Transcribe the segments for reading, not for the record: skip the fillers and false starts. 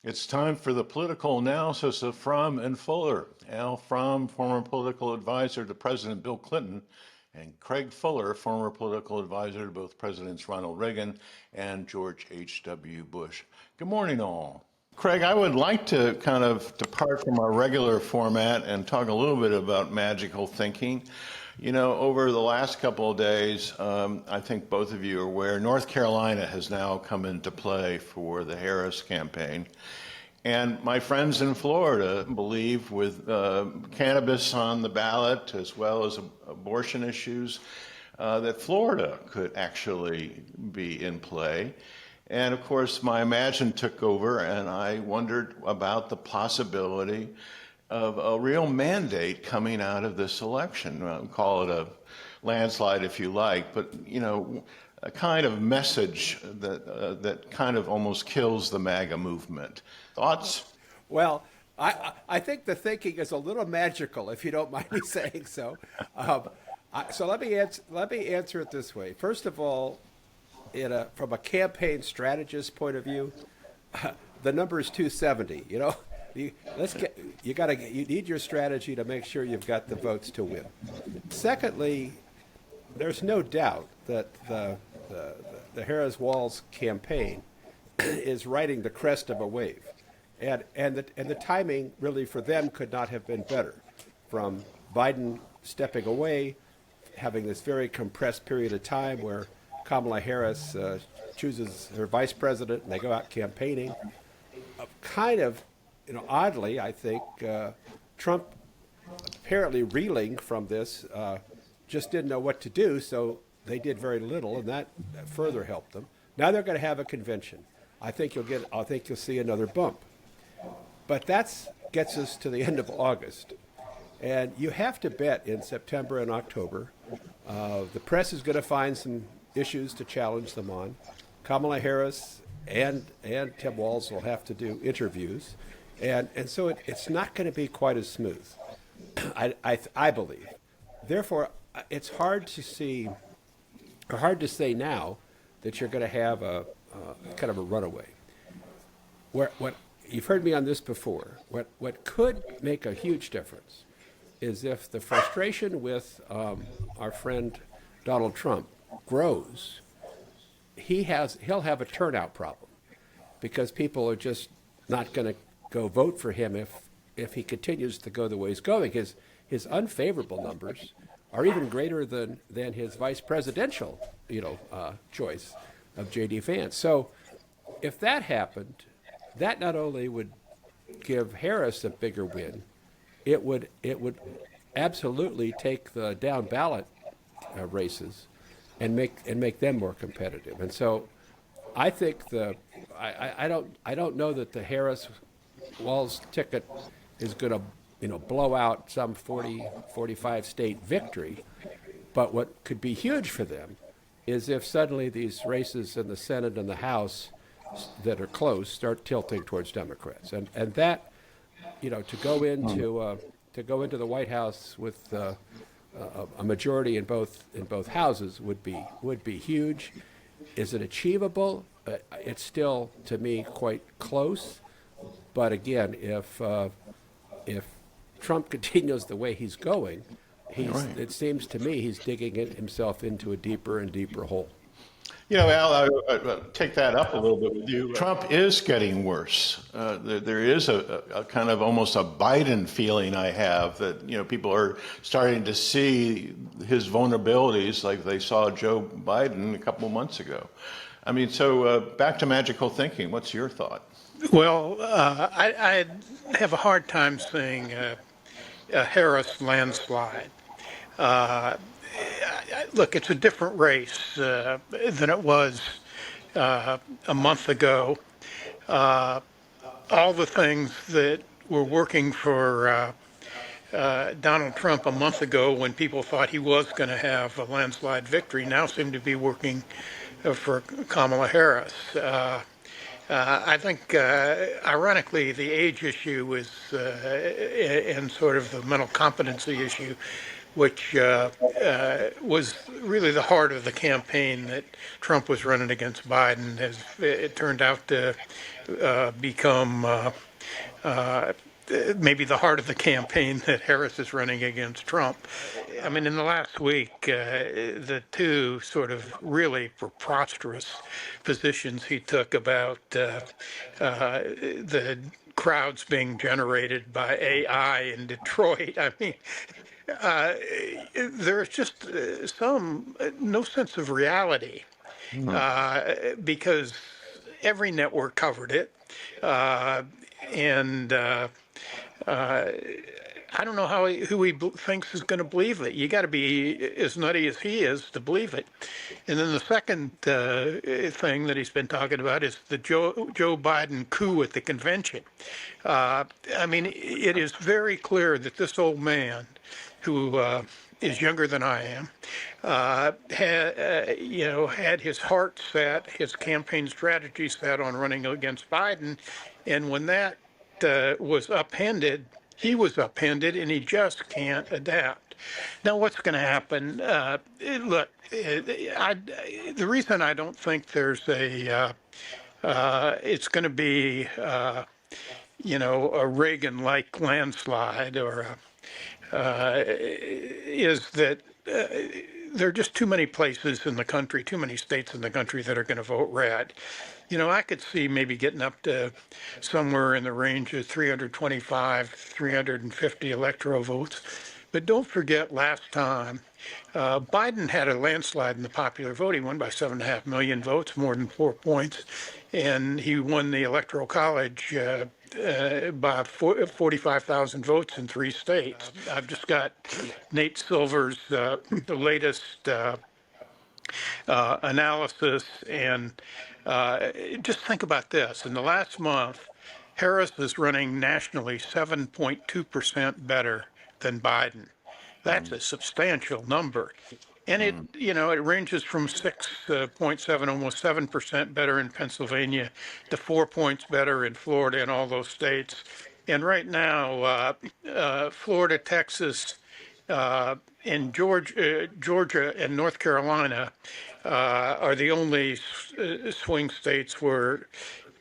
It's time for the political analysis of Fromm and Fuller. Al Fromm, former political advisor to President Bill Clinton, and Craig Fuller, former political advisor to both Presidents Ronald Reagan and George H.W. Bush. Good morning, all. Craig, I would like to kind of depart from our regular format and talk a little bit about magical thinking. You know, over the last couple of days, I think both of you are aware, North Carolina has now come into play for the Harris campaign. And my friends in Florida believe with cannabis on the ballot as well as abortion issues, that Florida could actually be in play. And of course, my Imagine took over, and I wondered about the possibility of a real mandate coming out of this election. Call it a landslide if you like, but you know, a kind of message that kind of almost kills the MAGA movement. Thoughts? Well, I think the thinking is a little magical, if you don't mind me saying so. So let me answer it this way. First of all, from a campaign strategist point of view, the number is 270. You know, you need your strategy to make sure you've got the votes to win. Secondly, there's no doubt that the Harris Watz campaign is riding the crest of a wave. And the timing really for them could not have been better. From Biden stepping away, having this very compressed period of time where Kamala Harris chooses her vice president and they go out campaigning. Kind of, oddly, I think Trump apparently reeling from this just didn't know what to do, so they did very little, and that further helped them. Now they're going to have a convention. I think you'll see another bump. But that gets us to the end of August. And you have to bet in September and October. The press is going to find some issues to challenge them on. Kamala Harris and Tim Walz will have to do interviews. And so it's not going to be quite as smooth, I believe. Therefore, it's hard to say now that you're going to have a kind of a runaway. What you've heard me on this before. What could make a huge difference is if the frustration with our friend Donald Trump grows, he'll have a turnout problem because people are just not going to go vote for him if he continues to go the way he's going. His unfavorable numbers are even greater than his vice presidential choice of J.D. Vance. So if that happened, that not only would give Harris a bigger win, it would absolutely take the down ballot races and make them more competitive. And so I think I don't know that the Harris Walz ticket is going to blow out some 45 state victory. But what could be huge for them is if suddenly these races in the Senate and the House that are close start tilting towards Democrats, and that to go into the White House with a majority in both houses would be huge. Is it achievable? It's still, to me, quite close. But again, if Trump continues the way he's going, it seems to me he's digging himself into a deeper and deeper hole. You know, Al, I take that up a little bit with you. Trump is getting worse. There is a kind of almost a Biden feeling I have that, people are starting to see his vulnerabilities like they saw Joe Biden a couple of months ago. I mean, so back to magical thinking. What's your thought? Well, I have a hard time seeing a Harris landslide. Look, it's a different race than it was a month ago. All the things that were working for Donald Trump a month ago when people thought he was going to have a landslide victory now seem to be working for Kamala Harris. I think, ironically, the age issue is, and sort of the mental competency issue which was really the heart of the campaign that Trump was running against Biden, has it turned out to become maybe the heart of the campaign that Harris is running against Trump. I mean, in the last week, the two sort of really preposterous positions he took about the crowds being generated by AI in Detroit. I mean, there's just no sense of reality because every network covered it. And I don't know who he thinks is going to believe it. You got to be as nutty as he is to believe it. And then the second thing that he's been talking about is the Joe Biden coup at the convention. I mean, it is very clear that this old man, who is younger than I am, had his heart set, his campaign strategy set on running against Biden, and when that was upended, he was upended, and he just can't adapt. Now, what's going to happen? Look, the reason I don't think there's it's going to be, a Reagan-like landslide or is that there are just too many places in the country, too many states in the country that are going to vote red. I could see maybe getting up to somewhere in the range of 325, 350 electoral votes. But don't forget last time, Biden had a landslide in the popular vote. He won by 7.5 million votes, more than 4 points. And he won the Electoral College by 45,000 votes in 3 states. I've just got Nate Silver's the latest analysis, and just think about this. In the last month, Harris is running nationally 7.2% better than Biden. That's a substantial number. And it ranges from 6.7, almost 7% better in Pennsylvania to 4 points better in Florida and all those states. And right now, Florida, Texas, and Georgia and North Carolina are the only swing states where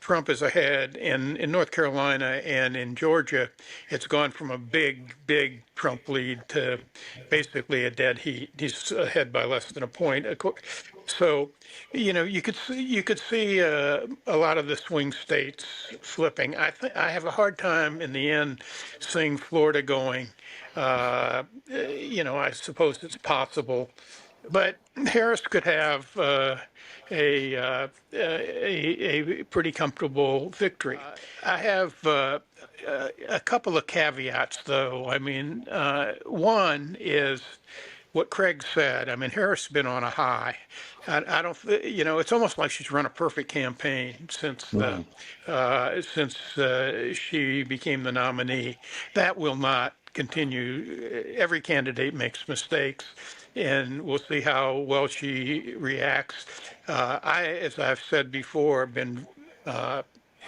Trump is ahead. And in North Carolina and in Georgia, it's gone from a big Trump lead to basically a dead heat. He's ahead by less than a point. So, you could see a lot of the swing states flipping. I have a hard time in the end seeing Florida going. I suppose it's possible, but Harris could have a pretty comfortable victory. I have a couple of caveats, though. I mean, one is what Craig said. I mean, Harris has been on a high. I don't, it's almost like she's run a perfect campaign since she became the nominee. That will not continue. Every candidate makes mistakes, and we'll see how well she reacts. As I've said before, have been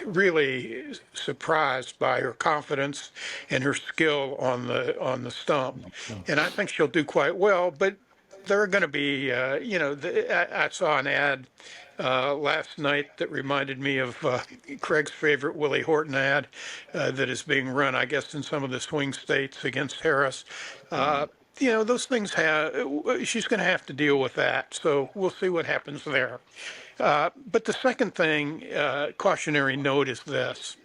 really surprised by her confidence and her skill on the stump, and I think she'll do quite well. But there are going to be, I saw an ad last night that reminded me of Craig's favorite Willie Horton ad that is being run, I guess, in some of the swing states against Harris. Those things she's going to have to deal with that. So we'll see what happens there. But the second thing, cautionary note, is this.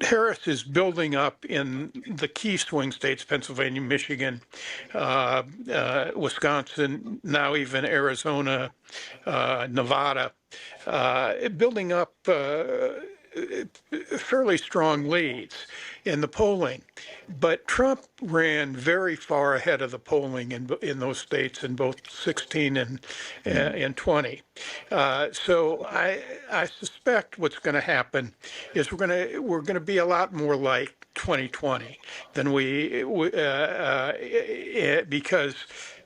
Harris is building up in the key swing states, Pennsylvania, Michigan, Wisconsin, now even Arizona, Nevada, building up fairly strong leads in the polling. But Trump ran very far ahead of the polling in those states in both 16 and 20. So I suspect what's going to happen is we're going to be a lot more like 2020 than because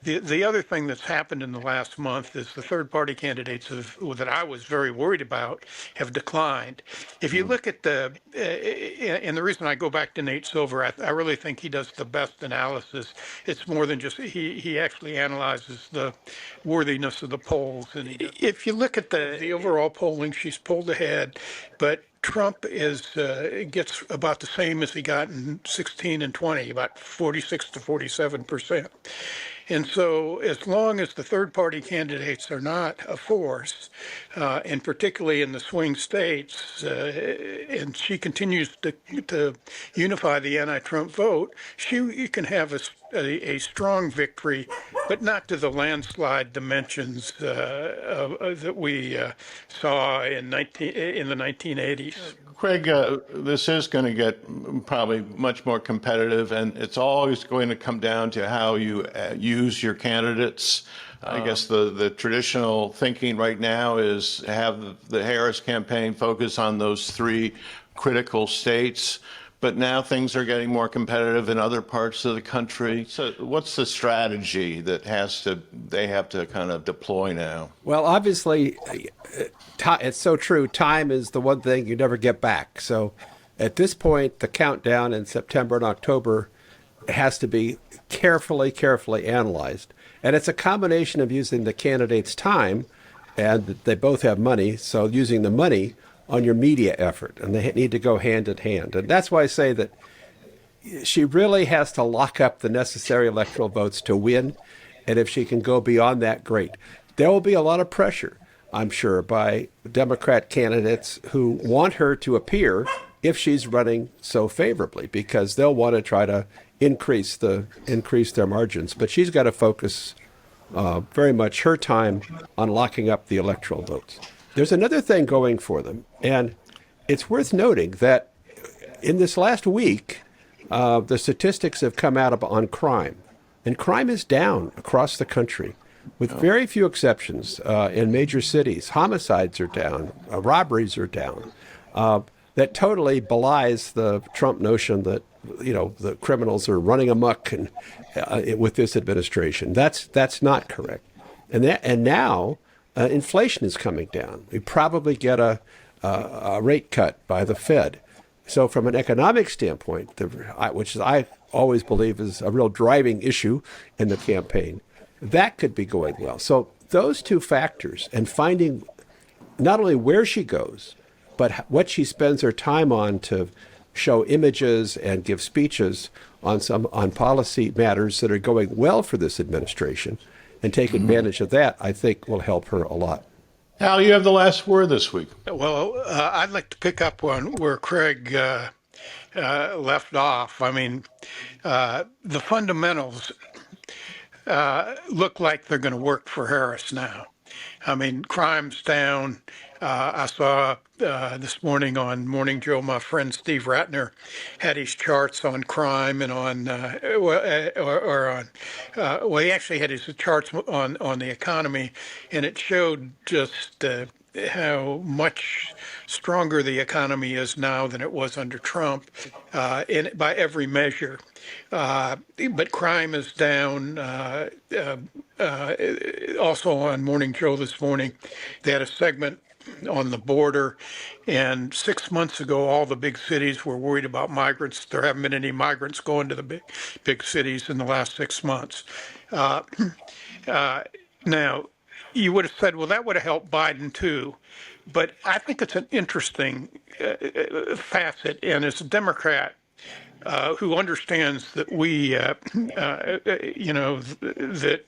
the other thing that's happened in the last month is the third party candidates that I was very worried about have declined. If you look at and the reason I go back to Nate Silver, I really think he does the best analysis. It's more than just, he actually analyzes the worthiness of the polls. And if you look at the overall polling, she's pulled ahead, but Trump gets about the same as he got in 16 and 20, about 46 to 47%. And so as long as the third party candidates are not a force, and particularly in the swing states, and she continues to unify the anti-Trump vote, you can have a strong victory, but not to the landslide dimensions that we saw in the 1980s. Craig, this is going to get probably much more competitive, and it's always going to come down to how you use your candidates. I guess the traditional thinking right now is have the Harris campaign focus on those three critical states. But now things are getting more competitive in other parts of the country. So what's the strategy that they have to kind of deploy now? Well, obviously, it's so true. Time is the one thing you never get back. So at this point, the countdown in September and October has to be carefully analyzed. And it's a combination of using the candidates' time, and they both have money, so using the money on your media effort, and they need to go hand in hand. And that's why I say that she really has to lock up the necessary electoral votes to win, and if she can go beyond that, great. There will be a lot of pressure, I'm sure, by Democrat candidates who want her to appear if she's running so favorably, because they'll want to try to increase their margins. But she's got to focus very much her time on locking up the electoral votes. There's another thing going for them, and it's worth noting that in this last week, the statistics have come out on crime, and crime is down across the country, with very few exceptions. In major cities, homicides are down, robberies are down. That totally belies the Trump notion that the criminals are running amok and with this administration. That's not correct, and now. Inflation is coming down. We probably get a rate cut by the Fed. So from an economic standpoint, which I always believe is a real driving issue in the campaign, that could be going well. So those two factors, and finding not only where she goes, but what she spends her time on to show images and give speeches on policy matters that are going well for this administration, and take advantage of that, I think will help her a lot. Hal, you have the last word this week. Well, I'd like to pick up on where Craig left off. I mean, the fundamentals look like they're going to work for Harris now. I mean, crime's down. I saw this morning on Morning Joe, my friend Steve Ratner had his charts on crime and on, he actually had his charts on the economy, and it showed just how much stronger the economy is now than it was under Trump, by every measure. But crime is down. Also on Morning Joe this morning, they had a segment on the border, and 6 months ago, all the big cities were worried about migrants. There haven't been any migrants going to the big cities in the last 6 months. Now, you would have said, well, that would have helped Biden too. But I think it's an interesting facet, and as a Democrat who understands that that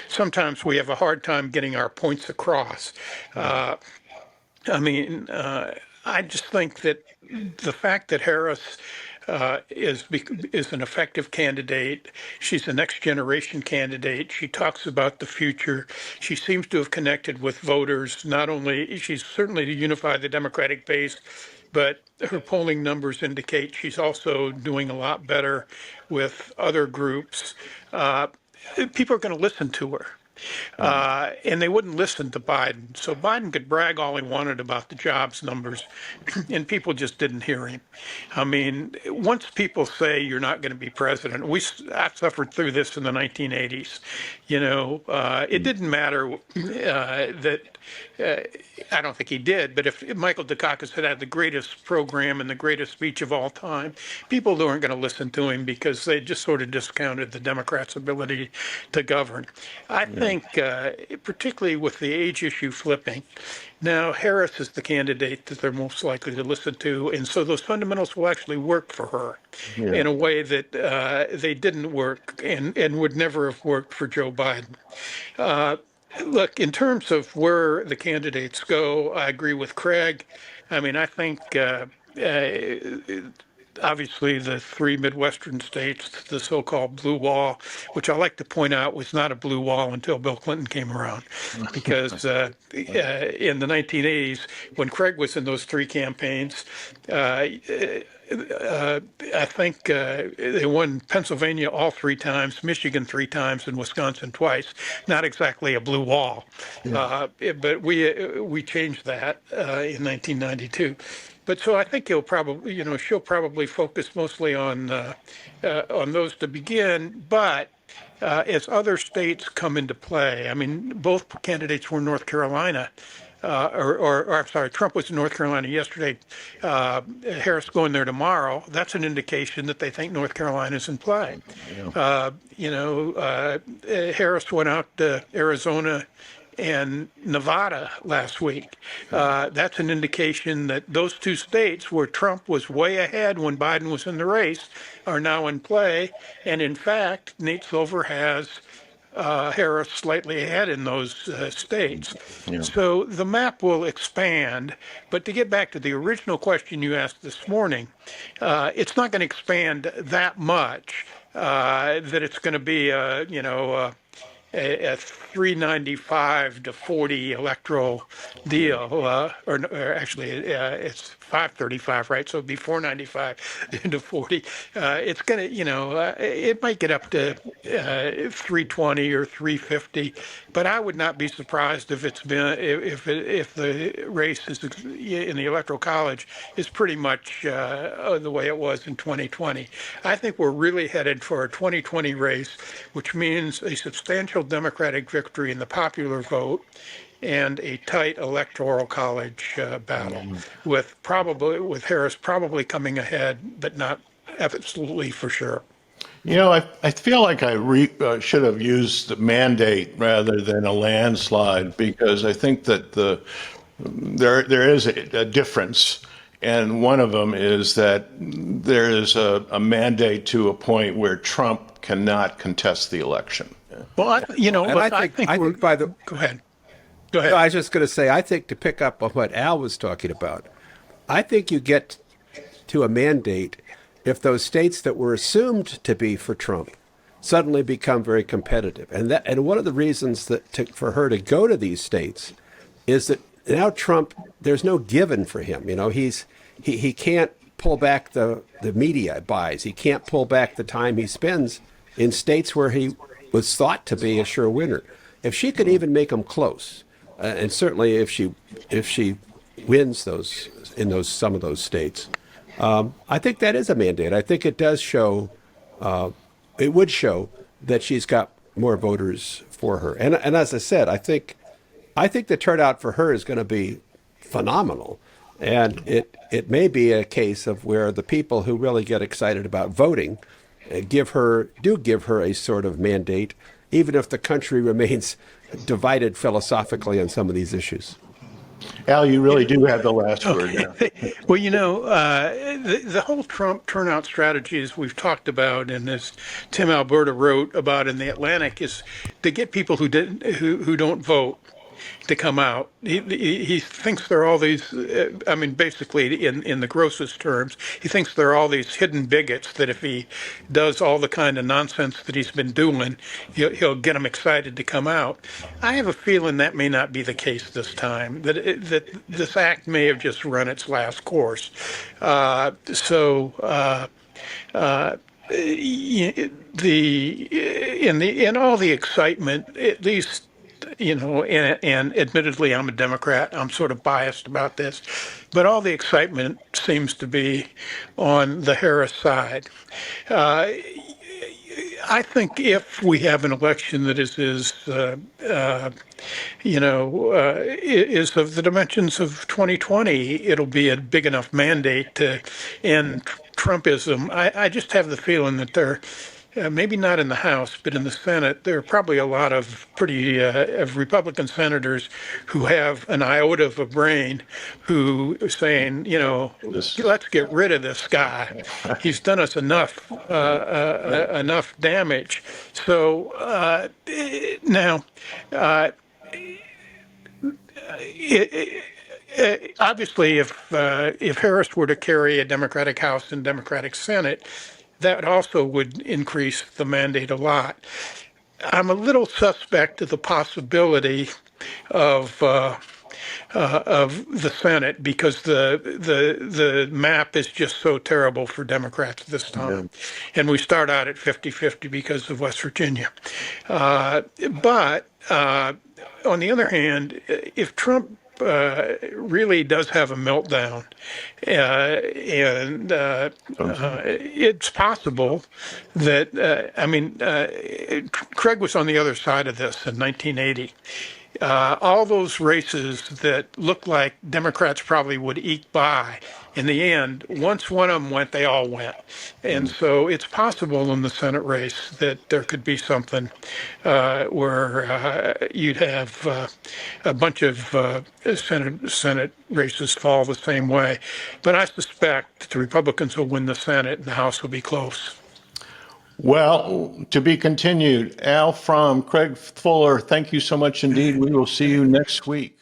sometimes we have a hard time getting our points across. I just think that the fact that Harris is an effective candidate. She's a next generation candidate. She talks about the future. She seems to have connected with voters. Not only she's certainly to unify the Democratic base, but her polling numbers indicate she's also doing a lot better with other groups. People are going to listen to her. And they wouldn't listen to Biden. So Biden could brag all he wanted about the jobs numbers, and people just didn't hear him. I mean, once people say you're not going to be president, I suffered through this in the 1980s. It didn't matter that. I don't think he did, but if Michael Dukakis had the greatest program and the greatest speech of all time, people weren't going to listen to him because they just sort of discounted the Democrats' ability to govern. I think, particularly with the age issue flipping, now Harris is the candidate that they're most likely to listen to, and so those fundamentals will actually work for her in a way that they didn't work and would never have worked for Joe Biden. Look, in terms of where the candidates go, I agree with Craig. I mean, I think obviously the three Midwestern states, the so-called blue wall, which I like to point out was not a blue wall until Bill Clinton came around, because in the 1980s, when Craig was in those three campaigns, I think they won Pennsylvania all three times, Michigan three times, and Wisconsin twice. Not exactly a blue wall, but we changed that in 1992. But so I think she'll probably focus mostly on those to begin. But as other states come into play, I mean, both candidates were in North Carolina. Or I'm sorry, Trump was in North Carolina yesterday. Harris going there tomorrow. That's an indication that they think North Carolina's in play. Harris went out to Arizona and Nevada last week. That's an indication that those two states where Trump was way ahead when Biden was in the race are now in play. And in fact, Nate Silver has Harris slightly ahead in those states. So the map will expand. But to get back to the original question you asked this morning, it's not going to expand that much that it's going to be a 395 to 40 electoral deal, or actually it's 535, right? So it'd be 495 to 40. It's gonna, it might get up to 320 or 350, but I would not be surprised if it's been if the race is in the electoral college is pretty much the way it was in 2020. I think we're really headed for a 2020 race, which means a substantial Democratic victory in the popular vote and a tight electoral college battle, with Harris probably coming ahead, but not absolutely for sure. I feel like I should have used the mandate rather than a landslide, because I think that there is a difference. And one of them is that there is a mandate to a point where Trump cannot contest the election. Well, I think by the go ahead. Go ahead. No, I was just going to say, I think to pick up on what Al was talking about, I think you get to a mandate if those states that were assumed to be for Trump suddenly become very competitive. And one of the reasons for her to go to these states is that now Trump, there's no given for him. He can't pull back the media buys. He can't pull back the time he spends in states where he was thought to be a sure winner. If she could even make them close, and certainly if she wins those in some of those states, I think that is a mandate. I think it does show, it would show that she's got more voters for her. And as I said, I think the turnout for her is going to be phenomenal. And it may be a case of where the people who really get excited about voting give her a sort of mandate, even if the country remains divided philosophically on some of these issues. Al, you really do have the last word now. Well, the whole Trump turnout strategy, as we've talked about, and as Tim Alberta wrote about in the Atlantic, is to get people who don't vote to come out. He thinks there are all these, basically in the grossest terms, he thinks there are all these hidden bigots that if he does all the kind of nonsense that he's been doing, he'll get them excited to come out. I have a feeling that may not be the case this time, that this act may have just run its last course. In all the excitement, at least and admittedly, I'm a Democrat. I'm sort of biased about this, but all the excitement seems to be on the Harris side. I think if we have an election that is of the dimensions of 2020, it'll be a big enough mandate to end Trumpism. I just have the feeling that maybe not in the House, but in the Senate, there are probably a lot of of Republican senators who have an iota of a brain who are saying, let's get rid of this guy. He's done us enough damage. So now, obviously, if Harris were to carry a Democratic House and Democratic Senate, that also would increase the mandate a lot. I'm a little suspect of the possibility of the Senate because the map is just so terrible for Democrats this time, and we start out at 50-50 because of West Virginia. But on the other hand, if Trump really does have a meltdown, and it's possible that Craig was on the other side of this in 1980. All those races that looked like Democrats probably would eke by, in the end, once one of them went, they all went. And so it's possible in the Senate race that there could be something where you'd have a bunch of Senate races fall the same way. But I suspect the Republicans will win the Senate and the House will be close. Well, to be continued. Al from Craig Fuller, thank you so much indeed. We will see you next week.